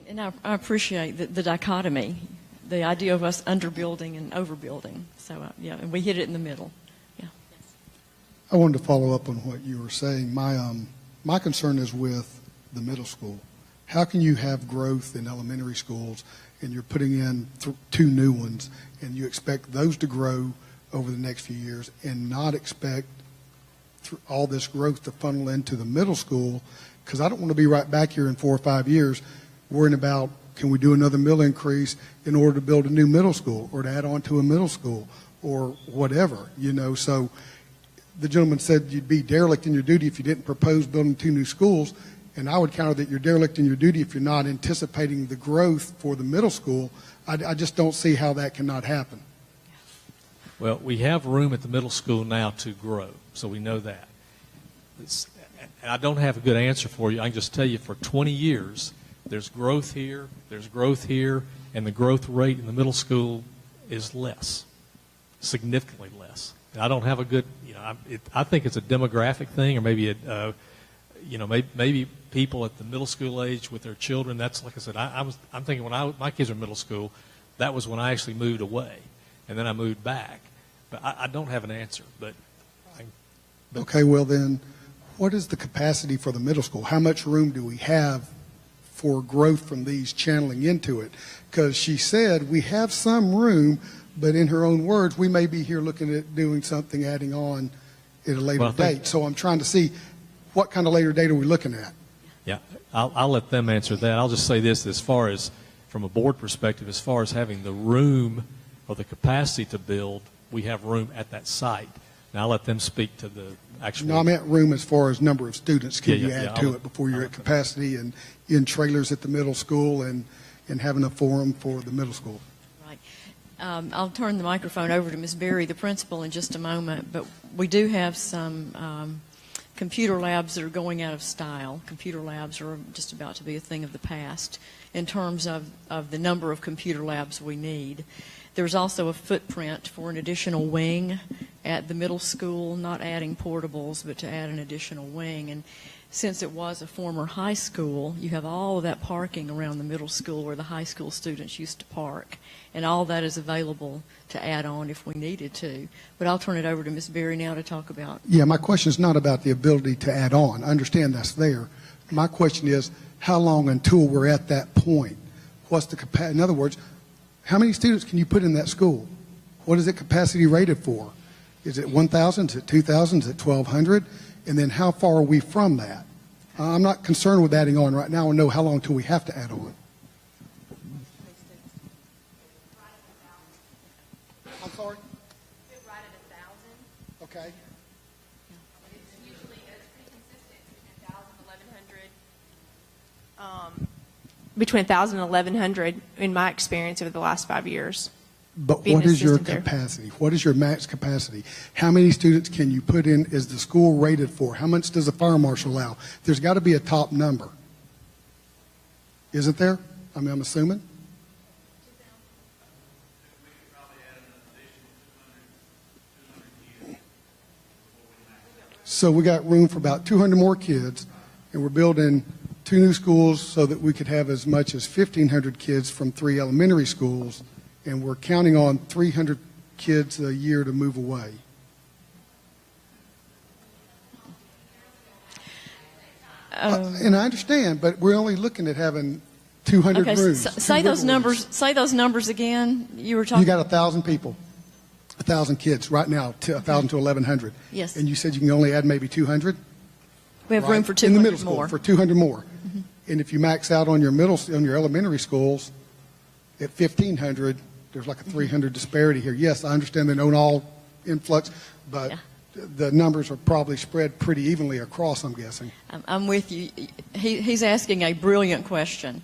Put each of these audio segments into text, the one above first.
And I appreciate the dichotomy, the idea of us underbuilding and overbuilding. So, yeah, and we hit it in the middle. Yeah. I wanted to follow up on what you were saying. My concern is with the middle school. How can you have growth in elementary schools and you're putting in two new ones and you expect those to grow over the next few years and not expect all this growth to funnel into the middle school? Because I don't want to be right back here in 4 or 5 years worrying about, can we do another mill increase in order to build a new middle school or to add on to a middle school or whatever, So the gentleman said you'd be derelict in your duty if you didn't propose building 2 new schools. And I would counter that you're derelict in your duty if you're not anticipating the growth for the middle school. I just don't see how that cannot happen. Well, we have room at the middle school now to grow, so we know that. I don't have a good answer for you. I can just tell you for 20 years, there's growth here, and the growth rate in the middle school is less, significantly less. And I don't have a good, I think it's a demographic thing, or maybe maybe people at the middle school age with their children. That's, like I said, I'm thinking when my kids were in middle school, that was when I actually moved away, and then I moved back. But I don't have an answer. Okay, well then, what is the capacity for the middle school? How much room do we have for growth from these channeling into it? Because she said we have some room, but in her own words, we may be here looking at doing something, adding on at a later date. So I'm trying to see what kind of later date are we looking at? Yeah, I'll let them answer that. I'll just say this, as far as from a board perspective, as far as having the room or the capacity to build, we have room at that site. Now I'll let them speak to the actual. No, I meant room as far as number of students. Can you add to it before you're at capacity and in trailers at the middle school and having a forum for the middle school? Right. I'll turn the microphone over to Ms. Berry, the principal, in just a moment, but we do have some computer labs that are going out of style. Computer labs are just about to be a thing of the past in terms of the number of computer labs we need. There's also a footprint for an additional wing at the middle school, not adding portables, but to add an additional wing. And since it was a former high school, you have all of that parking around the middle school where the high school students used to park. And all that is available to add on if we needed to. But I'll turn it over to Ms. Berry now to talk about. Yeah, my question is not about the ability to add on. I understand that's there. My question is, how long until we're at that point? What's the capacity? In other words, how many students can you put in that school? What is it capacity rated for? Is it 1,000? Is it 2,000? Is it 1,200? And then how far are we from that? I'm not concerned with adding on right now. I know how long until we have to add on. I'm sorry? Right at 1,000. Okay. It's usually pretty consistent, 1,000, 1,100. Between 1,000 and 1,100 in my experience over the last 5 years. But what is your capacity? What is your max capacity? How many students can you put in? Is the school rated for? How much does the fire marshal allow? There's got to be a top number. Isn't there? I mean, I'm assuming. So we got room for about 200 more kids, and we're building 2 new schools so that we could have as much as 1,500 kids from 3 elementary schools, and we're counting on 300 kids a year to move away. And I understand, but we're only looking at having 200 rooms. Say those numbers. Say those numbers again. You were talking. You got 1,000 people, 1,000 kids right now, 1,000 to 1,100. Yes. And you said you can only add maybe 200. We have room for 200 in the middle school more. for 200 more. Mm-hmm. And if you max out on your elementary schools at 1,500, there's like a 300 disparity here. Yes, I understand they don't all influx, but the numbers are probably spread pretty evenly across, I'm guessing. I'm with you. He's asking a brilliant question.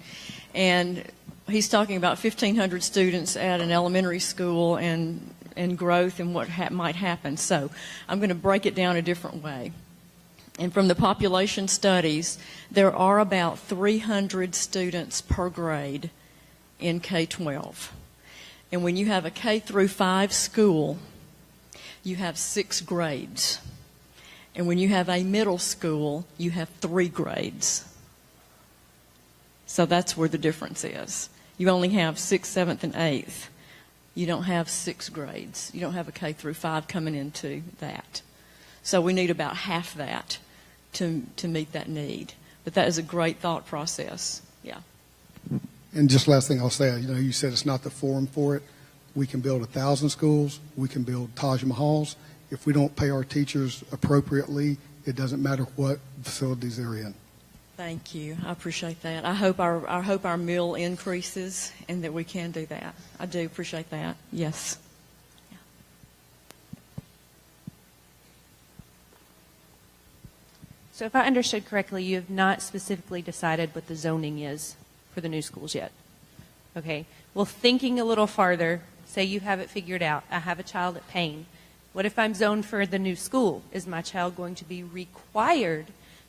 And he's talking about 1,500 students at an elementary school and growth and what might happen. So I'm going to break it down a different way. And from the population studies, there are about 300 students per grade in K-12. And when you have a K through 5 school, you have 6 grades. And when you have a middle school, you have 3 grades. So that's where the difference is. You only have 6th, 7th, and 8th. You don't have 6 grades. You don't have a K through 5 coming into that. So we need about half that to meet that need. But that is a great thought process. Yeah. And just last thing I'll say, you said it's not the forum for it. We can build 1,000 schools. We can build Taj Mahals. If we don't pay our teachers appropriately, it doesn't matter what facilities they're in. Thank you. I appreciate that. I hope our meal increases and that we can do that. I do appreciate that. Yes. Yeah. So if I understood correctly, you have not specifically decided what the zoning is for the new schools yet. Okay. Well, thinking a little farther, say you have it figured out. I have a child at Payne. What if I'm zoned for the new school? Is my child going to be required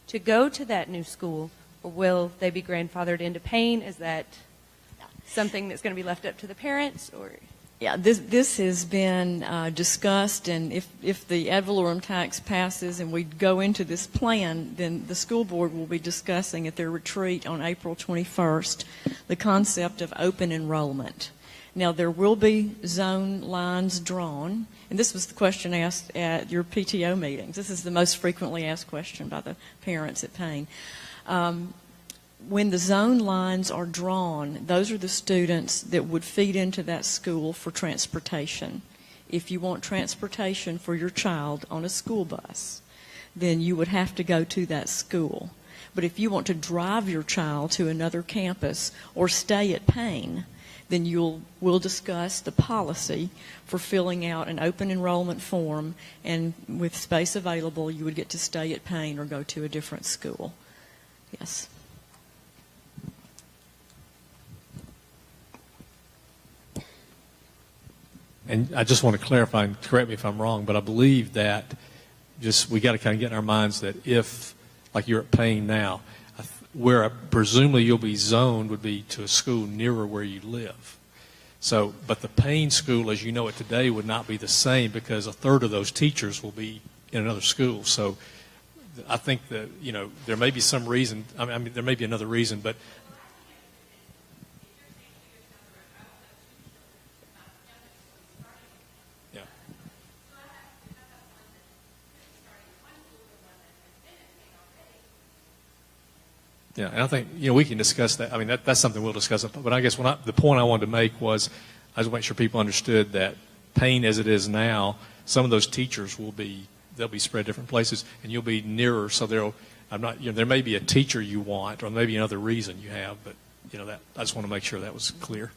to go to that new school, or will they be grandfathered into Payne? Is that something that's going to be left up to the parents? Or Yeah, this has been discussed, and if the ad valorem tax passes and we go into this plan, then the school board will be discussing at their retreat on April 21st the concept of open enrollment. Now, there will be zone lines drawn, and this was the question asked at your PTO meetings. This is the most frequently asked question by the parents at Payne. When the zone lines are drawn, those are the students that would feed into that school for transportation. If you want transportation for your child on a school bus, then you would have to go to that school. But if you want to drive your child to another campus or stay at Payne, then we'll discuss the policy for filling out an open enrollment form, and with space available, you would get to stay at Payne or go to a different school. Yes. And I just want to clarify, and correct me if I'm wrong, but I believe that we got to kind of get in our minds that if, like you're at Payne now, where presumably you'll be zoned would be to a school nearer where you live. So, but the Payne school, as you know it today, would not be the same because a third of those teachers will be in another school. So I think that, there may be some reason, I mean, there may be another reason, but yeah. Yeah, and I think, we can discuss that. I mean, that's something we'll discuss. But I guess the point I wanted to make was I just want to make sure people understood that Payne as it is now, some of those teachers they'll be spread different places, and you'll be nearer. So there may be a teacher you want, or maybe another reason you have, but I just want to make sure that was clear.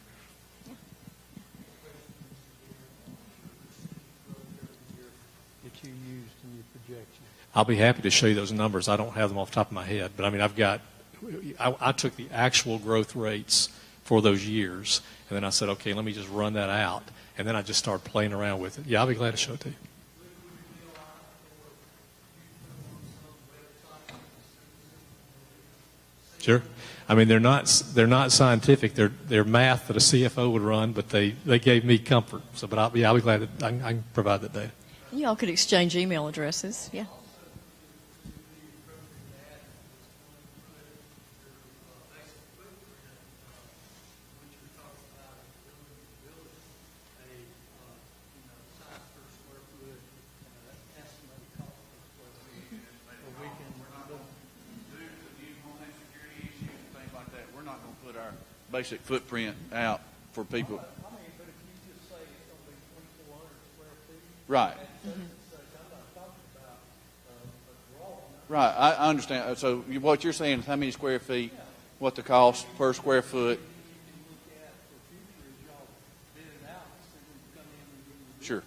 That you used in your projection. I'll be happy to show you those numbers. I don't have them off the top of my head, but I mean, I took the actual growth rates for those years, and then I said, okay, let me just run that out, and then I just started playing around with it. Yeah, I'll be glad to show it to you. Sure. I mean, they're not scientific. They're math that a CFO would run, but they gave me comfort. So, but I'll be glad that I can provide that data. You all could exchange email addresses. Yeah. Basic footprint out for people. Right. Right. I understand. So what you're saying is how many square feet, what the cost per square foot. Sure.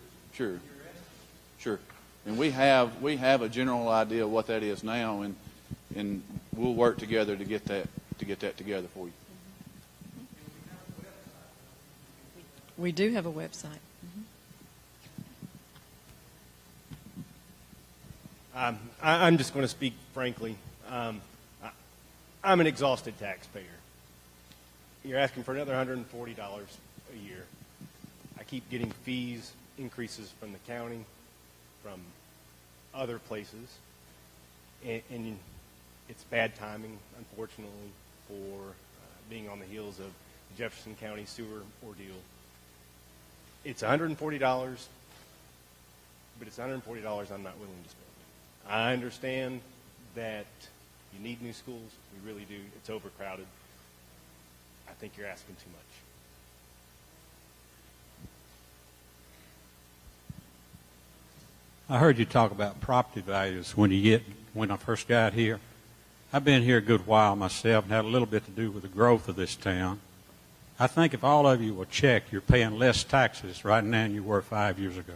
And we have a general idea of what that is now, and we'll work together to get that together for you. We do have a website. I'm just going to speak frankly. I'm an exhausted taxpayer. You're asking for another $140 a year. I keep getting fees increases from the county, from other places, and it's bad timing, unfortunately, for being on the heels of the Jefferson County sewer ordeal. It's $140, but it's $140 I'm not willing to spend. I understand that you need new schools. We really do. It's overcrowded. I think you're asking too much. I heard you talk about property values when I first got here. I've been here a good while myself and had a little bit to do with the growth of this town. I think if all of you will check, you're paying less taxes right now than you were 5 years ago.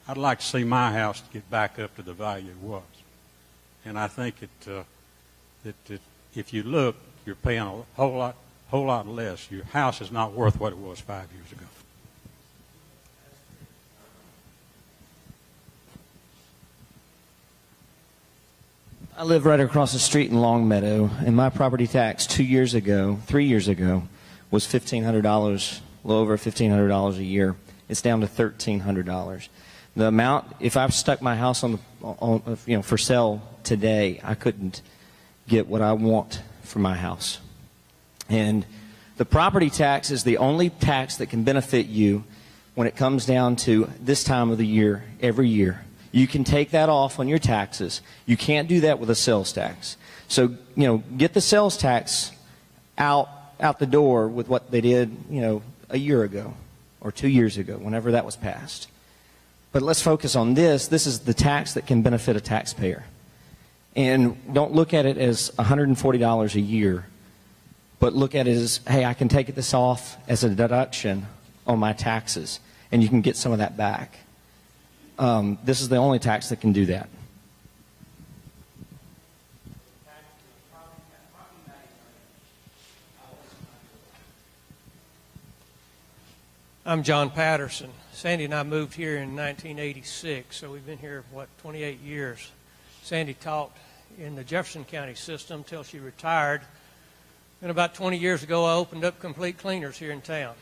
I'd like to see my house get back up to the value it was. And I think that if you look, you're paying a whole lot less. Your house is not worth what it was 5 years ago. I live right across the street in Longmeadow, and my property tax 3 years ago, was $1,500, a little over $1,500 a year. It's down to $1,300. The amount, if I stuck my house for sale today, I couldn't get what I want for my house. And the property tax is the only tax that can benefit you when it comes down to this time of the year, every year. You can take that off on your taxes. You can't do that with a sales tax. So, get the sales tax out the door with what they did, a year ago or 2 years ago, whenever that was passed. But let's focus on this. This is the tax that can benefit a taxpayer. And don't look at it as $140 a year, but look at it as, hey, I can take this off as a deduction on my taxes, and you can get some of that back. This is the only tax that can do that. I'm John Patterson. Sandy and I moved here in 1986, so we've been here, 28 years. Sandy taught in the Jefferson County system till she retired. And about 20 years ago, I opened up Complete Cleaners here in town.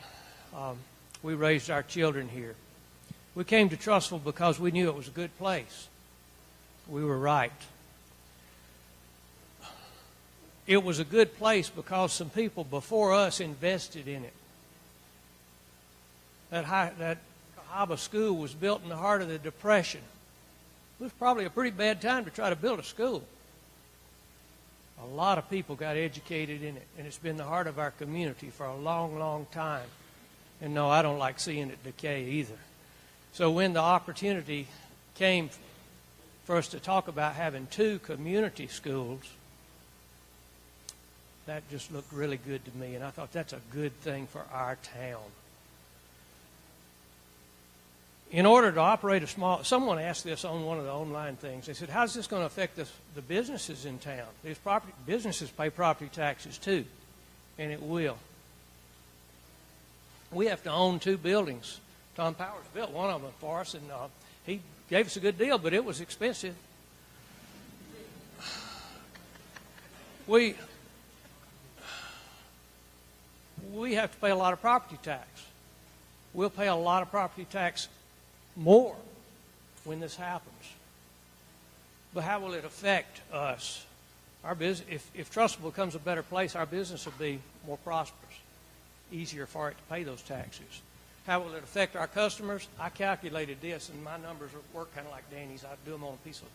We raised our children here. We came to Trussville because we knew it was a good place. We were right. It was a good place because some people before us invested in it. That Cahaba School was built in the heart of the Depression. It was probably a pretty bad time to try to build a school. A lot of people got educated in it, and it's been the heart of our community for a long, long time. And no, I don't like seeing it decay either. So when the opportunity came for us to talk about having 2 community schools, that just looked really good to me, and I thought that's a good thing for our town. In order to operate a small, someone asked this on one of the online things. They said, how's this going to affect the businesses in town? These businesses pay property taxes too, and it will. We have to own 2 buildings. Tom Powers built one of them for us, and he gave us a good deal, but it was expensive. We have to pay a lot of property tax. We'll pay a lot of property tax more when this happens. But how will it affect us? Our business, if Trussville becomes a better place, our business will be more prosperous, easier for it to pay those taxes. How will it affect our customers? I calculated this, and my numbers work kind of like Danny's. I do them on a piece of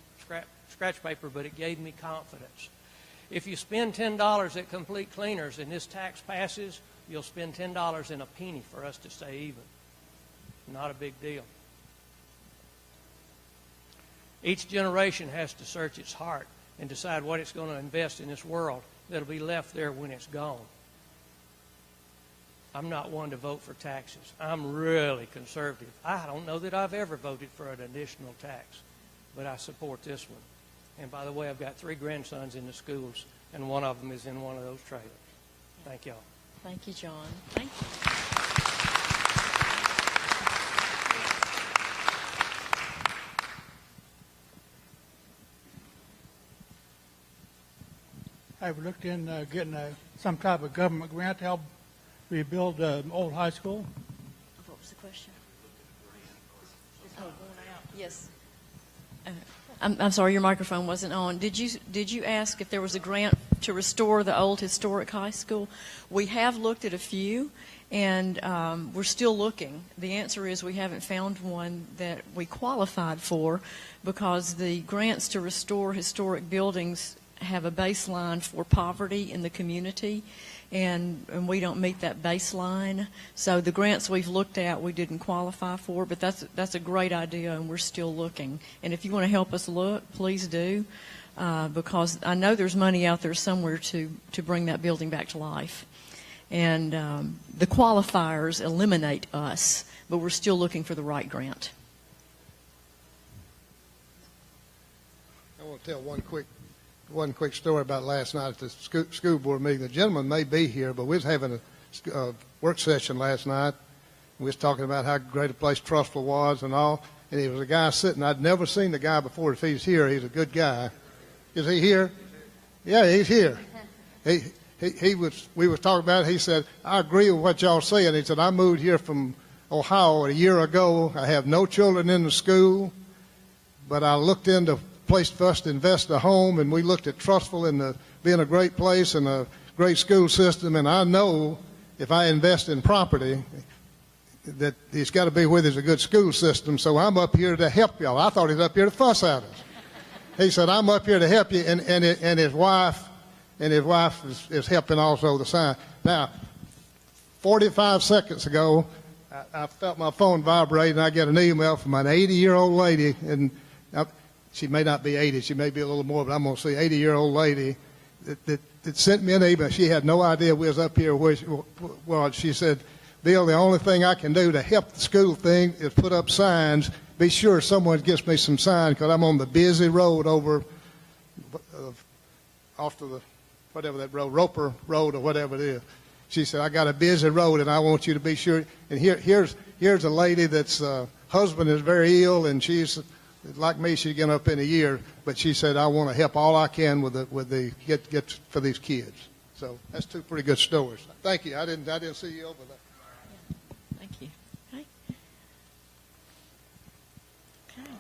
scratch paper, but it gave me confidence. If you spend $10 at Complete Cleaners and this tax passes, you'll spend $10 and a penny for us to stay even. Not a big deal. Each generation has to search its heart and decide what it's going to invest in this world that'll be left there when it's gone. I'm not one to vote for taxes. I'm really conservative. I don't know that I've ever voted for an additional tax, but I support this one. And by the way, I've got 3 grandsons in the schools, and one of them is in one of those trailers. Thank y'all. Thank you, John. Thank you. I've looked in getting some type of government grant to help rebuild the old high school. What was the question? Oh, going out. Yes. I'm sorry, your microphone wasn't on. Did you ask if there was a grant to restore the old historic high school? We have looked at a few, and we're still looking. The answer is we haven't found one that we qualified for, because the grants to restore historic buildings have a baseline for poverty in the community, and we don't meet that baseline. So the grants we've looked at, we didn't qualify for, but that's a great idea, and we're still looking. And if you want to help us look, please do, because I know there's money out there somewhere to bring that building back to life. And the qualifiers eliminate us, but we're still looking for the right grant. I want to tell one quick story about last night at the school board meeting. The gentleman may be here, but we was having a work session last night. We was talking about how great a place Trussville was and all. And there was a guy sitting. I'd never seen the guy before. If he's here, he's a good guy. Is he here? Yeah, he's here. He was. We was talking about it. He said, "I agree with what y'all saying." He said, "I moved here from Ohio a year ago. I have no children in the school, but I looked into place for us to invest a home, and we looked at Trussville and being a great place and a great school system, and I know if I invest in property that it's got to be where there's a good school system, so I'm up here to help y'all." I thought he was up here to fuss at us. He said, "I'm up here to help you," and his wife is helping also the sign. Now, 45 seconds ago, I felt my phone vibrate, and I get an email from an 80-year-old lady, and she may not be 80, she may be a little more, but I'm going to say 80-year-old lady that sent me an email. She had no idea we was up here. Well, she said, "Bill, the only thing I can do to help the school thing is put up signs. Be sure someone gets me some signs, because I'm on the busy road over off to the, whatever that road, Roper Road or whatever it is." She said, "I got a busy road, and I want you to be sure." And here's a lady that's husband is very ill, and she's like me, she's getting up in a year, but she said, "I want to help all I can with the get for these kids." So that's two pretty good stories. Thank you. I didn't see you over there. Thank you. Okay. Okay.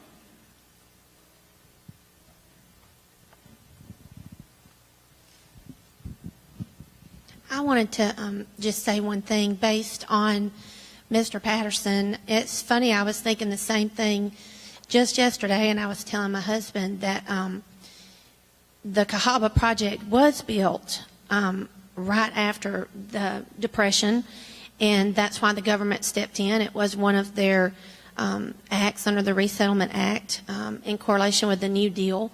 I wanted to just say one thing based on Mr. Patterson. It's funny, I was thinking the same thing just yesterday, and I was telling my husband that the Cahaba project was built right after the Depression, and that's why the government stepped in. It was one of their acts under the Resettlement Act in correlation with the New Deal.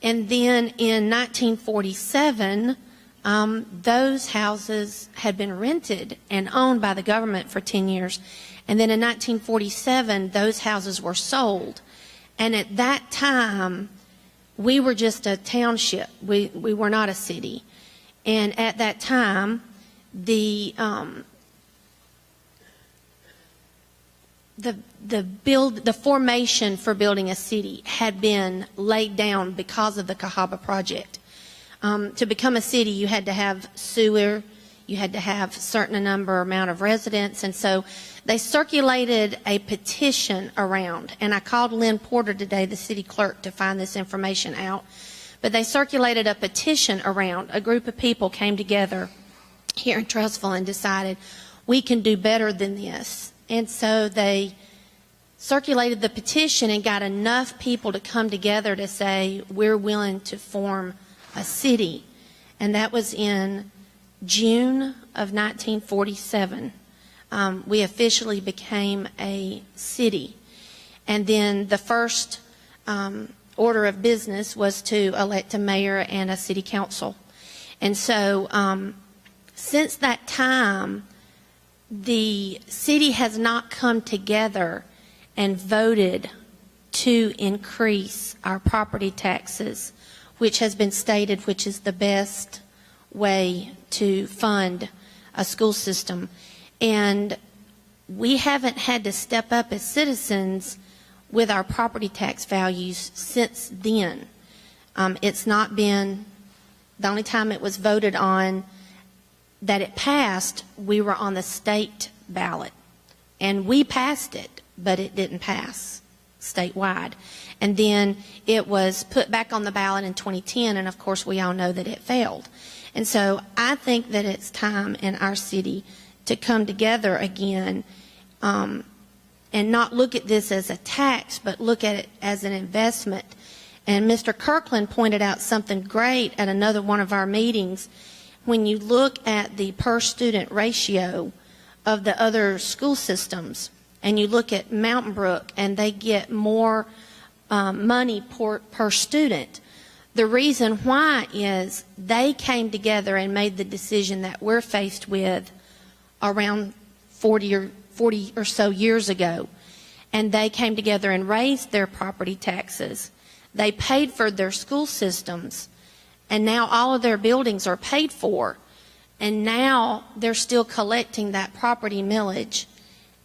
And then in 1947, those houses had been rented and owned by the government for 10 years. And then in 1947, those houses were sold. And at that time, we were just a township. We were not a city. And at that time, the formation for building a city had been laid down because of the Cahaba project. To become a city, you had to have sewer, you had to have a certain amount of residents, and so they circulated a petition around, and I called Lynn Porter today, the city clerk, to find this information out. But they circulated a petition around. A group of people came together here in Trussville and decided we can do better than this. And so they circulated the petition and got enough people to come together to say we're willing to form a city. And that was in June of 1947. We officially became a city. And then the first order of business was to elect a mayor and a city council. And so since that time, the city has not come together and voted to increase our property taxes, which has been stated which is the best way to fund a school system. And we haven't had to step up as citizens with our property tax values since then. It's not been, the only time it was voted on that it passed, we were on the state ballot. And we passed it, but it didn't pass. statewide. And then it was put back on the ballot in 2010, and of course we all know that it failed. And so I think that it's time in our city to come together again and not look at this as a tax, but look at it as an investment. And Mr. Kirkland pointed out something great at another one of our meetings. When you look at the per-student ratio of the other school systems, and you look at Mountain Brook, and they get more money per student, the reason why is they came together and made the decision that we're faced with around 40 or so years ago. And they came together and raised their property taxes. They paid for their school systems, and now all of their buildings are paid for. And now they're still collecting that property millage.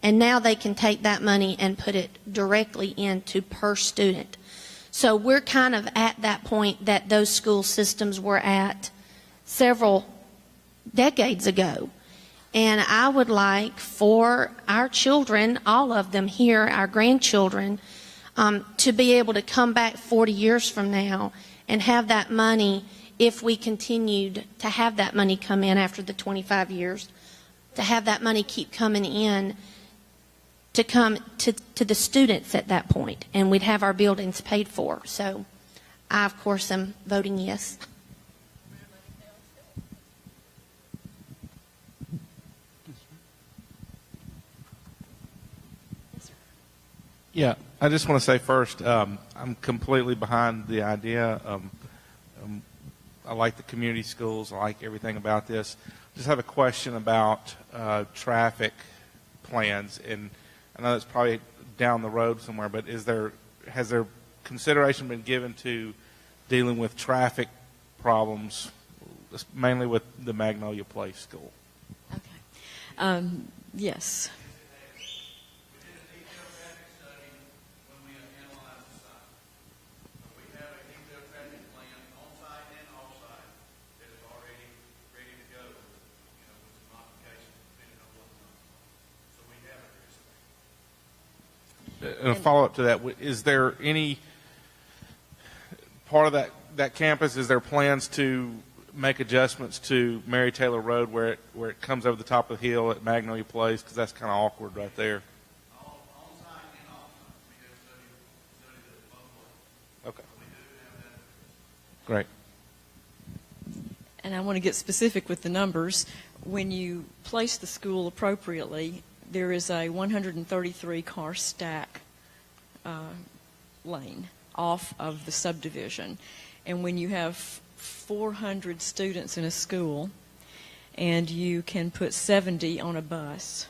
And now they can take that money and put it directly into per student. So we're kind of at that point that those school systems were at several decades ago. And I would like for our children, all of them here, our grandchildren, to be able to come back 40 years from now and have that money, if we continued to have that money come in after the 25 years, to have that money keep coming in to come to the students at that point, and we'd have our buildings paid for. So I, of course, am voting yes. Yeah, I just want to say first, I'm completely behind the idea. I like the community schools. I like everything about this. Just have a question about traffic plans, and I know that's probably down the road somewhere, but has there consideration been given to dealing with traffic problems, mainly with the Magnolia Place School? Okay. Yes. And a follow-up to that, is there any part of that campus, is there plans to make adjustments to Mary Taylor Road where it comes over the top of the hill at Magnolia Place, because that's kind of awkward right there? Okay. Great. And I want to get specific with the numbers. When you place the school appropriately, there is a 133-car stack lane off of the subdivision. And when you have 400 students in a school and you can put 70 on a bus,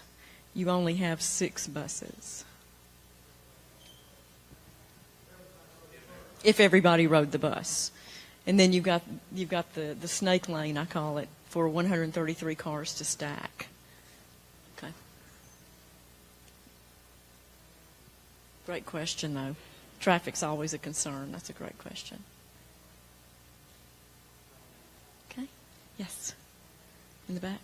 you only have 6 buses. If everybody rode the bus. And then you've got the snake lane, I call it, for 133 cars to stack. Okay. Great question, though. Traffic's always a concern. That's a great question. Okay. Yes. In the back.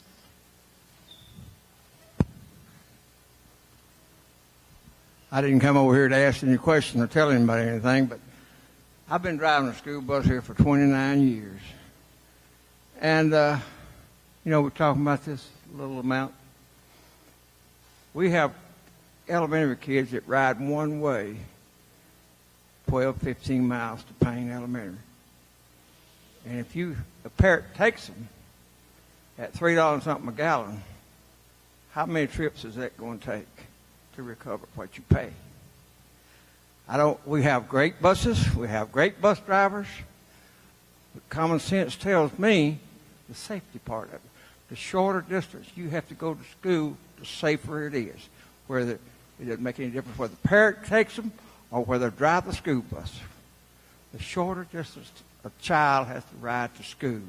I didn't come over here to ask any questions or tell anybody anything, but I've been driving a school bus here for 29 years. And, we're talking about this little amount. We have elementary kids that ride one way 12, 15 miles to Payne Elementary. And if a parent takes them at $3 something a gallon, how many trips is that going to take to recover what you pay? We have great buses, we have great bus drivers, but common sense tells me the safety part of it. The shorter distance you have to go to school, the safer it is. It doesn't make any difference whether the parent takes them or whether they drive the school bus. The shorter distance a child has to ride to school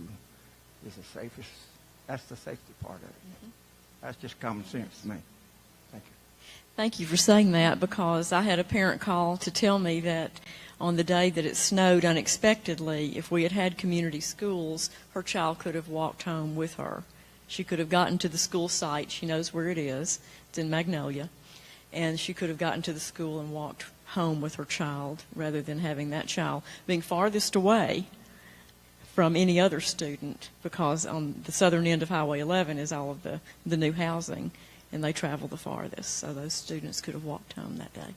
is the safest. That's the safety part of it. Mm-hmm. That's just common sense to me. Thank you. Thank you for saying that, because I had a parent call to tell me that on the day that it snowed unexpectedly, if we had had community schools, her child could have walked home with her. She could have gotten to the school site. She knows where it is. It's in Magnolia. And she could have gotten to the school and walked home with her child rather than having that child being farthest away from any other student, because on the southern end of Highway 11 is all of the new housing, and they travel the farthest. So those students could have walked home that day.